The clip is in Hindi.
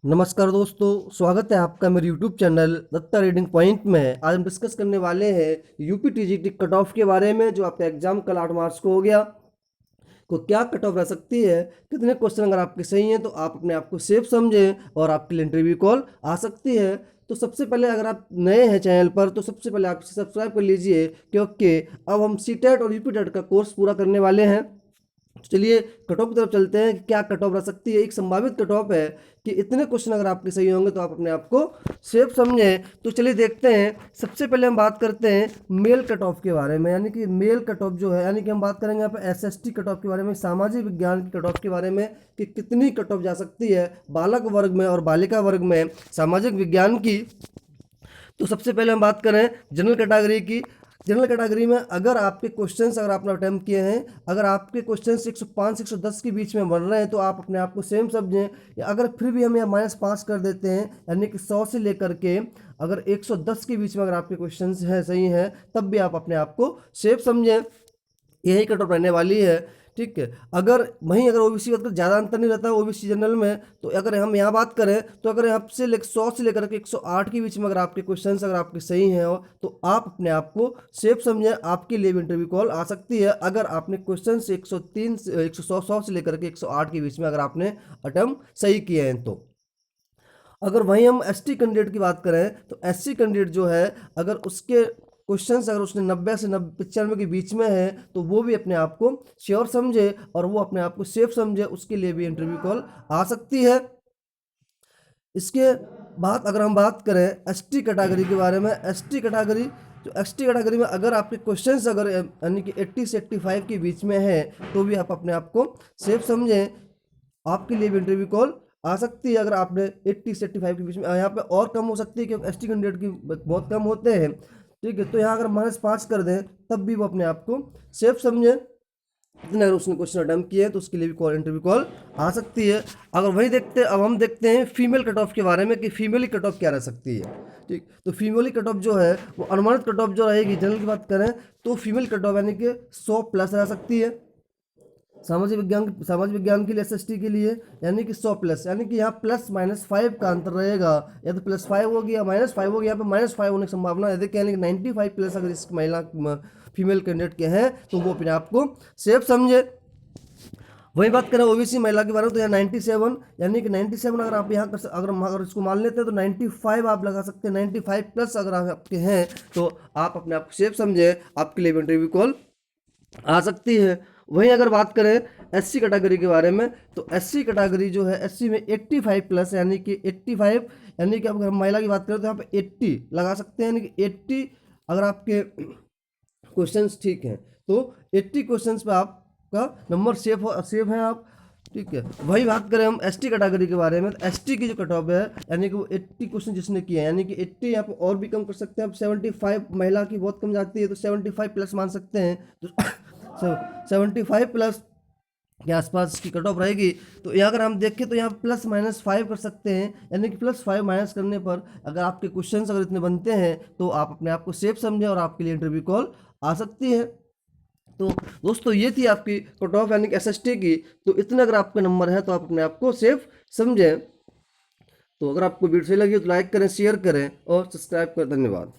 नमस्कार दोस्तों, स्वागत है आपका मेरे YouTube channel Datta reading point में। आज हम डिस्कस करने वाले हैं यूपी टीजीटी कट ऑफ के बारे में। जो आपका एग्जाम कल 8 मार्च को हो गया, तो क्या कट ऑफ रह सकती है, कितने क्वेश्चन अगर आपके सही हैं तो आप अपने आप को सेफ समझें और आपके लिए इंटरव्यू कॉल आ सकती है। तो सबसे पहले अगर आप नए हैं चैनल पर तो सबसे पहले आप इसे सब्सक्राइब कर लीजिए, क्योंकि अब हम सीटेट और यूपी टेट का कोर्स पूरा करने वाले हैं। चलिए कट ऑफ की तरफ चलते हैं कि क्या कट ऑफ रह सकती है। एक संभावित कट ऑफ है कि इतने क्वेश्चन अगर आपके सही होंगे तो आप अपने आप को सेफ समझें। तो चलिए देखते हैं। सबसे पहले हम बात करते हैं मेल कट ऑफ के बारे में, यानी कि मेल कट ऑफ जो है, यानी कि हम बात करेंगे यहाँ पे एसएसटी कट ऑफ के बारे में, सामाजिक विज्ञान की कट ऑफ के बारे में कि कितनी कट ऑफ जा सकती है बालक वर्ग में और बालिका वर्ग में सामाजिक विज्ञान की। तो सबसे पहले हम बात करें जनरल कैटेगरी की। जनरल कैटेगरी में अगर आपके क्वेश्चंस अगर आपने अटैम्प्ट किए हैं, अगर आपके क्वेश्चंस 105 से 110 के बीच में बन रहे हैं तो आप अपने आप को सेम समझें। या अगर फिर भी हम यहाँ -5 कर देते हैं, यानी कि 100 से लेकर के अगर 110 के बीच में अगर आपके क्वेश्चंस हैं सही हैं, तब भी आप अपने आप को सेफ समझें। यही कट ऑफ रहने वाली है, ठीक है। अगर वहीं अगर ओबीसी का ज़्यादा अंतर नहीं रहता ओबीसी जनरल में, तो अगर हम यहाँ बात करें तो अगर यहाँ से 100 से लेकर के 108 के बीच में अगर आपके क्वेश्चंस अगर आपके सही हैं तो आप अपने आप को सेफ समझें। आपके लिए भी इंटरव्यू कॉल आ सकती है अगर आपने क्वेश्चन से 103 से 100 से लेकर के 108 के बीच में अगर आपने अटेम्प्ट सही किए हैं तो। अगर वहीं हम एसटी कैंडिडेट की बात करें तो एससी कैंडिडेट जो है, अगर उसके क्वेश्चंस अगर उसने 90 से 95 के बीच में है तो वो भी अपने आप को श्योर समझे और वो अपने आप को सेफ समझे, उसके लिए भी इंटरव्यू कॉल आ सकती है। इसके बाद अगर हम बात करें एसटी कैटेगरी के बारे में, एसटी कैटेगरी जो एसटी कैटेगरी में अगर आपके क्वेश्चंस अगर यानी कि 80 से 85 के बीच में है तो भी आप अपने आप को सेफ समझें, आपके लिए भी इंटरव्यू कॉल आ सकती है। अगर आपने 80 से 85 के बीच में, यहाँ पे और कम हो सकती है क्योंकि एसटी कैंडिडेट की बहुत कम होते हैं, ठीक है। तो यहाँ अगर -5 कर दें तब भी वो अपने आप को सेफ समझे। इतने अगर उसने क्वेश्चन अटेम्प्ट किए हैं तो उसके लिए भी कॉल इंटरव्यू कॉल आ सकती है। अगर वही देखते अब हम देखते हैं फीमेल कट ऑफ के बारे में कि फीमेल कट ऑफ क्या रह सकती है, ठीक। तो फीमेल कट ऑफ जो है वो अनुमानित कट ऑफ जो रहेगी, जनरल की बात करें तो फीमेल कट ऑफ यानी कि 100+ रह सकती है। सामाजिक विज्ञान के लिए एसएसटी के लिए यानी कि 100+, यानी कि यहाँ +-5 का अंतर रहेगा, या तो +5 हो गया -5 हो गया। यहाँ पे -5 होने की संभावना है, देखिए यानी कि 95+ अगर इस महिला फीमेल कैंडिडेट के हैं तो वो अपने आप को सेफ समझे। वही बात करें ओबीसी महिला के बारे में तो यहाँ 97, यानी कि 97 अगर आप यहाँ कर अगर इसको मान लेते हैं तो 95 आप लगा सकते हैं। 95+ अगर आपके हैं तो आप अपने आप को सेफ समझे, आपके लिए इंटरव्यू कॉल आ सकती है। वहीं अगर बात करें एससी कैटेगरी के बारे में तो एससी कैटेगरी जो है, एससी में 85+, यानी कि 85, यानी कि अगर हम महिला की बात करें तो यहाँ पे 80 लगा सकते हैं, यानी कि 80 अगर आपके क्वेश्चंस ठीक हैं तो 80 क्वेश्चंस पे आपका नंबर सेफ है आप, ठीक है। वही बात करें हम एसटी कैटेगरी के बारे में तो एसटी की जो कट ऑफ है, यानी कि वो 80 क्वेश्चन जिसने किए हैं, यानी कि 80 यहाँ पे और भी कम कर सकते हैं आप। 75 महिला की बहुत कम जाती है तो 75+ मान सकते हैं, तो 75+ के आसपास की कट ऑफ रहेगी। तो यहाँ अगर हम देखें तो यहाँ +-5 कर सकते हैं, यानी कि +5 माइनस करने पर अगर आपके क्वेश्चंस अगर इतने बनते हैं तो आप अपने आप को सेफ समझें और आपके लिए इंटरव्यू कॉल आ सकती है। तो दोस्तों ये थी आपकी कट ऑफ यानी कि एसएसटी की। तो इतने अगर आपके नंबर है तो आप अपने आप को सेफ समझें। तो अगर आपको वीडियो सही लगी तो लाइक करें, शेयर करें और सब्सक्राइब करें। धन्यवाद।